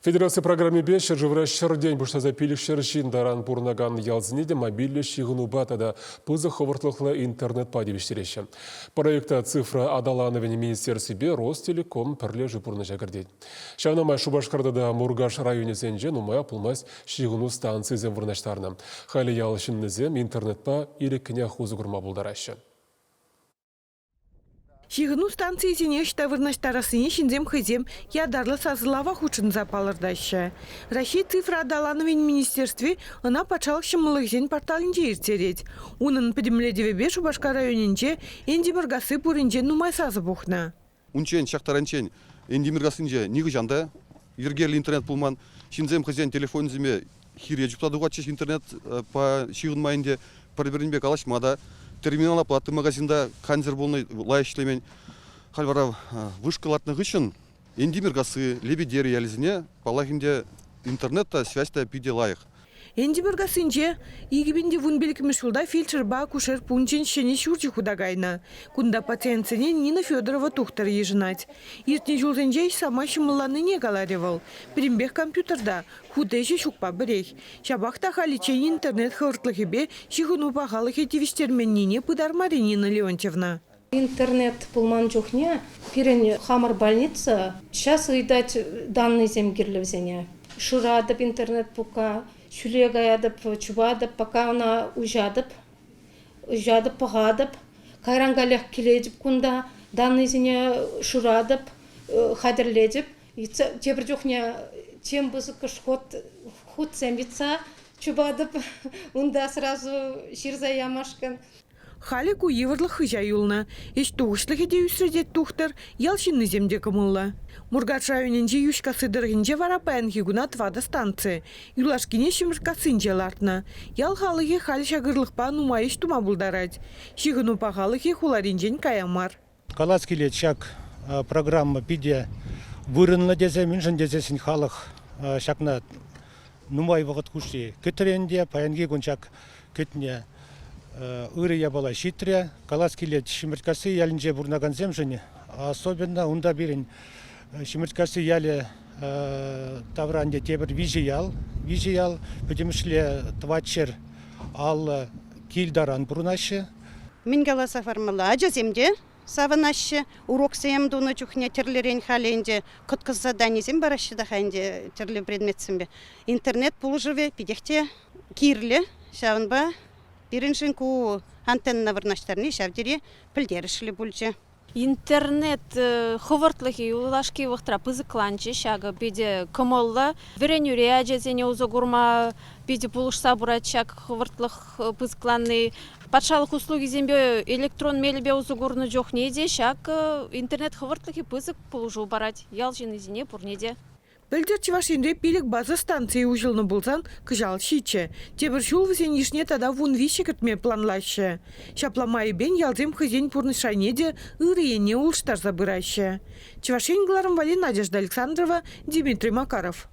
Федерация программе «Бешер» живращер день буштаза пилікшер жиндаран бурнаган ялзынеде мобильлі шигыну батада пызы ховыртлықлы интернет падебештереші. Проекта цифра адалановен министерстве Ростелеком пірлежі бұрны жагырдейді. Шавнамай Шубашкардада Мургаш районе зенжен умая пулмас шигыну станции зен вырнаштарына. Халі ялышыннызем интернетпа илеккіне хузы күрма бұлдарашы. Шигыну станции зенешта вырнаштарасыне шинзем хызем ядарлы сазылава хучын запалырдаща. Россия цифра адалановен министерстве она пачалық шымылық порталынде ертерет. Унын педемледевебе Шубашка районенче эндиміргасы пурынче нумай сазы бұхна. Унчен шақтаранчен эндиміргасынче ниғы жанда ергерлі интернет пулман шинзем хызен телефонземе хире жуптадуға чеш интернет по шигын майынде парберінбек алашмада терминал оплаты магазинда канзер болны лай ишлемен халвара вышкалатны гышын эндиміргасы лебедер ялізіне палахинде интернетта связьта пиде лайық. Эндиміргасынче игібінде вунбелікіміш жылда фельдшер ба кушер пунчен шене шурчи худагайна. Кунда пациентсене Нина Федорова тухтар ежинать. Иртне жылзенже сама шымыланы не галаревал. Примбех компьютерда худежі шукпа бірек. Шабақта халичен интернет хыртлығыбе шихыну бағалық етевіштерменніне пыдар Маринина Леонтьевна. Интернет пулман жухне, пирен хамар больница, сейчас ыйдать данный земгерлевзене. Шурадып интернет пука, шулегаядып, чубадып, пока она ужадып, пағадып, кайрангалях келедіп кунда, данный зене шурадып, хадерледіп, тебір жухне, тем бызыкыш ход зембица, чубадып, унда сразу ширза ямашкан. Халику еврлы хыжа юлна. Еш туғышлық еде үсредет тухтар, ялшинны земде кымылла. Мургаш районенже юшкасы дыргинже вара паянхи гуна твада станция. Юлашкине шимыркасынже лартна. Ял халыге хали шагырлықпа нумайыш тума булдарать. Шигыну па халыге хуларинжен каямар. Каласкиле чак программа пиде вырынла дезе, минжен дезесін халық шакна нумай вағыт куши көтіренде, паянги гунчак көтіне ыры ябала шитре, каласкиле шимыркасы ялінже бурнаган земжені. Особенно унда бирин шимыркасы яле тавранде тебір вижиял, пөдемішле твачер ал килдаран бурнашы. Мен галаса формала ажаземде, саванашы, урок сем дуны чухне терлерен халенде, кыткыз заданизем барашы да ханде терле предметсембе. Интернет пулжыве пидехте кирле, шавынба, Пириншин ку антенна вырнаштарни шавдери пілдерішілі бүлче. Интернет ховартлыхи улашки вахтра пызыкланчы шага биде комолла веренюре ажезене узогурма биде пулышса бурачак ховартлых пызыкланный патшалық услуги зембе электрон мелебе узогурны жоқ неде шак интернет ховартлыхи пызык пулужу барать ялжин изине пурнеде. Білдер Чевашинре пилік база станции ужылны болсан кыжал шиче. Тебір жул візен ешне тада вун вишекітме планлашы. Шапламайы бен ялзем хызен пурны шайнеде ырыене улштар забырашы. Чевашин Гларом Вали, Надежда Александрова, Дмитрий Макаров.